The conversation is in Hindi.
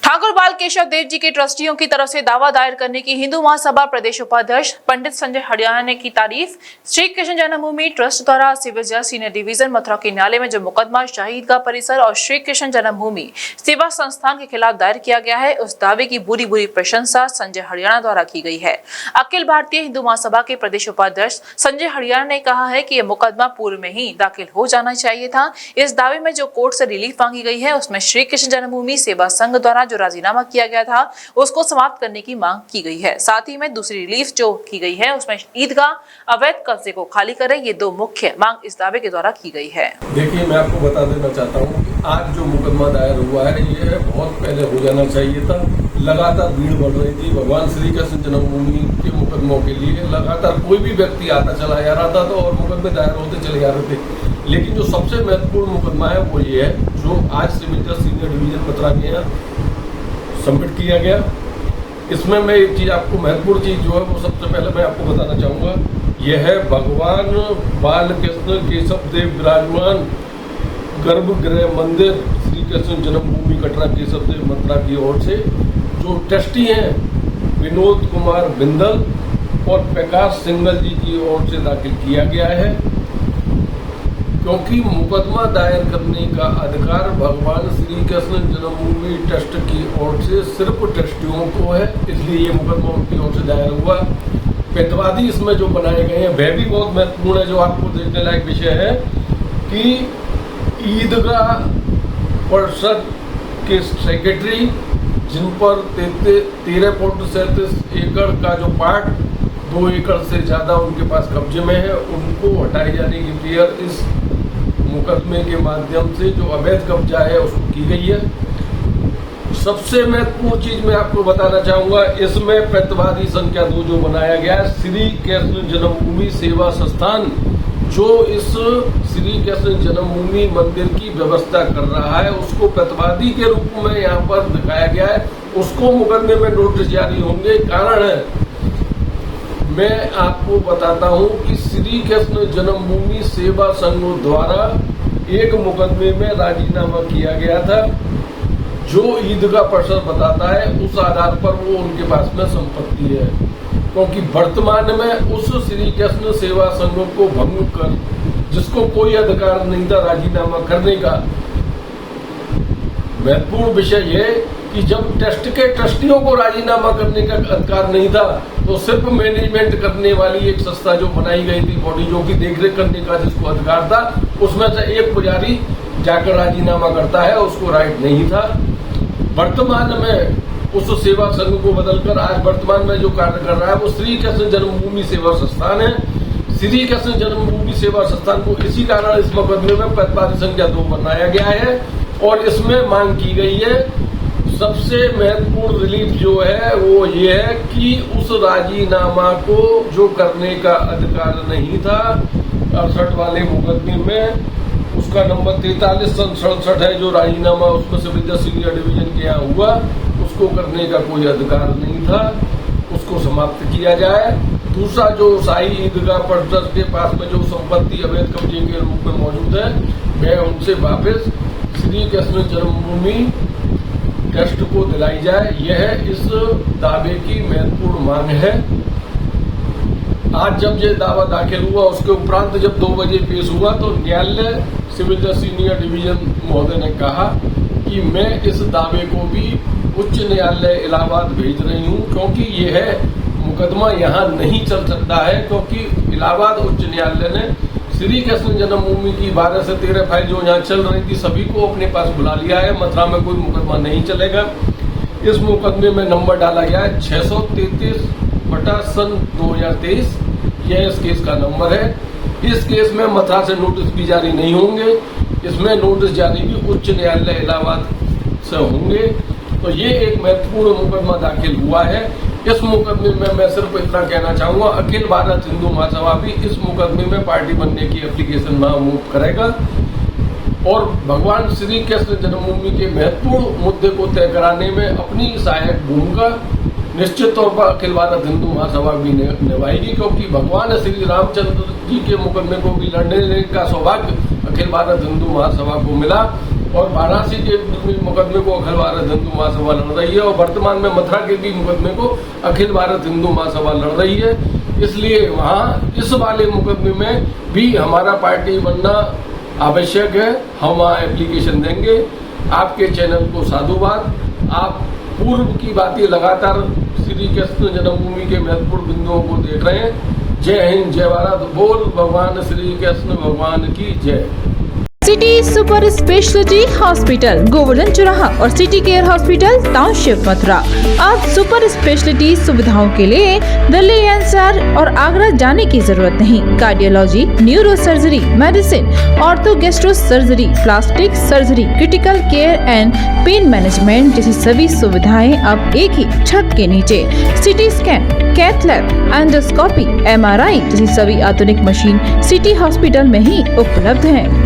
ठाकुर बाल केशव देव जी के ट्रस्टियों की तरफ से दावा दायर करने की हिंदू महासभा प्रदेश उपाध्यक्ष पंडित संजय हरियाणा ने की तारीफ। श्री कृष्ण जन्मभूमि ट्रस्ट द्वारा सिविल जज सीनियर डिवीजन मथुरा के न्यायालय में जो मुकदमा शाही ईदगाह परिसर और श्री कृष्ण जन्मभूमि सेवा संस्थान के खिलाफ दायर किया गया है, उस दावे की बुरी प्रशंसा संजय हरियाणा द्वारा की गई है। अखिल भारतीय हिंदू महासभा के प्रदेश उपाध्यक्ष संजय हरियाणा ने कहा है कि यह मुकदमा पूर्व में ही दाखिल हो जाना चाहिए था। इस दावे में जो कोर्ट से रिलीफ मांगी गई है उसमें श्री कृष्ण जन्मभूमि सेवा संघ द्वारा जो राजीनामा किया गया था उसको समाप्त करने की मांग की गई है। साथ ही में दूसरी रिलीफ जो की गई है उसमें ईदगाह अवैध कब्जे को खाली करें, ये दो मुख्य मांग इस दावे के द्वारा की गई है। देखिए, मैं आपको बता देना चाहता हूँ कि आज जो मुकदमा दायर हुआ है ये बहुत पहले हो जाना चाहिए था। लगातार भीड़ बढ़ रही थी भगवान श्री कृष्ण जन्मभूमि के मुकदमों के लिए। लगातार कोई भी व्यक्ति आता चला जा रहा था तो और मुकदमे दायर होते चले जा रहे थे। लेकिन जो सबसे महत्वपूर्ण मुकदमा है वो ये है जो आज सिविल जज सीनियर डिवीजन मथुरा के यहाँ सबमिट किया गया। इसमें मैं एक चीज़ आपको महत्वपूर्ण चीज़ जो है वो सबसे पहले मैं आपको बताना चाहूँगा, यह है भगवान बाल कृष्ण केशव देव विराजमान गर्भगृह मंदिर श्री कृष्ण जन्मभूमि कटरा केशव देव मथुरा की ओर से जो ट्रस्टी हैं विनोद कुमार बिंदल और प्रकाश सिंगल जी की ओर से दाखिल किया गया है। क्योंकि मुकदमा दायर करने का अधिकार भगवान श्री कृष्ण जन्मभूमि ट्रस्ट की ओर से सिर्फ ट्रस्टियों को है, इसलिए ये मुकदमा उनकी ओर से दायर हुआ। प्रतिवादी इसमें जो बनाए गए हैं वह भी बहुत महत्वपूर्ण है। जो आपको देखने लायक विषय है कि ईदगाह परिषद के सेक्रेटरी जिन पर 13.37 एकड़ का जो पार्ट 2 एकड़ से ज़्यादा उनके पास कब्जे में है, उनको हटाए जाने की क्लियर इस मुकदमे के माध्यम से जो अवैध कब्जा है उसको की गई है। सबसे महत्वपूर्ण चीज मैं आपको बताना चाहूंगा, इसमें प्रतिवादी संख्या 2 जो बनाया गया है श्री कृष्ण जन्मभूमि सेवा संस्थान, जो इस श्री कृष्ण जन्मभूमि मंदिर की व्यवस्था कर रहा है उसको प्रतिवादी के रूप में यहाँ पर दिखाया गया है। उसको मुकदमे में नोटिस जारी होंगे। कारण है मैं आपको बताता हूं कि श्री कृष्ण जन्मभूमि सेवा संघ द्वारा एक मुकदमे में राजीनामा किया गया था जो ईदगाह परिषद बताता है, उस आधार पर वो उनके पास में संपत्ति है। क्योंकि वर्तमान में उस श्री कृष्ण सेवा संघ को भंग कर जिसको कोई अधिकार नहीं था राजीनामा करने का, महत्वपूर्ण विषय ये कि जब ट्रस्ट के ट्रस्टियों को राजीनामा करने का अधिकार नहीं था तो सिर्फ मैनेजमेंट करने वाली एक संस्था जो बनाई गई थी बॉडी जो कि देखरेख करने का जिसको अधिकार था, उसमें से एक पुजारी जाकर राजीनामा करता है, उसको राइट नहीं था। वर्तमान में उस सेवा संघ को बदलकर आज वर्तमान में जो कार्य कर रहा है वो श्री कृष्ण जन्मभूमि सेवा संस्थान है। श्री कृष्ण जन्मभूमि सेवा संस्थान को इसी कारण इस मुकदमे में प्रतिवादी संख्या 2 बनाया गया है और इसमें मांग की गई है। सबसे महत्वपूर्ण रिलीफ जो है वो ये है कि उस राजीनामा को जो करने का अधिकार नहीं था 68 वाले मुकदमे में, उसका नंबर 4367 है जो राजीनामा उसमें सिविल जज सीनियर डिवीजन के यहाँ हुआ, उसको करने का कोई अधिकार नहीं था, उसको समाप्त किया जाए। दूसरा जो शाही ईदगाह परिषद के पास में जो संपत्ति अवैध कब्जे के रूप में मौजूद है वह उनसे वापस श्री कृष्ण जन्मभूमि ट्रस्ट को दिलाई जाए, यह इस दावे की महत्वपूर्ण मांग है। आज जब ये दावा दाखिल हुआ उसके उपरांत जब 2 बजे पेश हुआ तो न्यायालय सिविल जज सीनियर डिवीजन महोदय ने कहा कि मैं इस दावे को भी उच्च न्यायालय इलाहाबाद भेज रही हूँ, क्योंकि यह मुकदमा यहाँ नहीं चल सकता है। क्योंकि इलाहाबाद उच्च न्यायालय ने श्री कृष्ण जन्मभूमि की 12 से 13 फाइल जो यहाँ चल रही थी सभी को अपने पास बुला लिया है। मथुरा में कोई मुकदमा नहीं चलेगा। इस मुकदमे में नंबर डाला गया है 633/2023, यह इस केस का नंबर है। इस केस में मथुरा से नोटिस भी जारी नहीं होंगे, इसमें नोटिस जारी भी उच्च न्यायालय इलाहाबाद से होंगे। तो ये एक महत्वपूर्ण मुकदमा दाखिल हुआ है। इस मुकदमे में मैं सिर्फ इतना कहना चाहूंगा, अखिल भारत हिंदू महासभा भी इस मुकदमे में पार्टी बनने की एप्लीकेशन ना मूव करेगा और भगवान श्री कृष्ण जन्मभूमि के महत्वपूर्ण मुद्दे को तय कराने में अपनी सहायक भूमिका निश्चित तौर पर अखिल भारत हिंदू महासभा भी निभाएगी। क्योंकि भगवान श्री रामचंद्र जी के मुकदमे को भी लड़ने का सौभाग्य अखिल भारत हिंदू महासभा को मिला और वाराणसी के मुकदमे को अखिल भारत हिंदू महासभा लड़ रही है, और वर्तमान में मथुरा के भी मुकदमे को अखिल भारत हिंदू महासभा लड़ रही है। इसलिए वहाँ इस वाले मुकदमे में भी हमारा पार्टी बनना आवश्यक है। हम वहाँ एप्लीकेशन देंगे। आपके चैनल को साधुवाद। आप पूर्व की बातें लगातार श्री कृष्ण जन्मभूमि के महत्वपूर्ण बिंदुओं को देख रहे हैं। जय हिंद, जय भारत। बोल भगवान श्री कृष्ण भगवान की जय। City super speciality hospital, Govardhan चौराहा और city care hospital, township, Mathura. अब सुपर स्पेशलिटी सुविधाओं के लिए दिल्ली एनसीआर और आगरा जाने की जरूरत नहीं। Cardiology, neuro surgery, medicine, ortho gastro surgery, plastic surgery, critical care and pain management जैसी सभी सुविधाएं अब एक ही छत के नीचे। CT scan, cath lab, endoscopy, MRI जैसी सभी आधुनिक मशीन सिटी हॉस्पिटल में ही उपलब्ध है।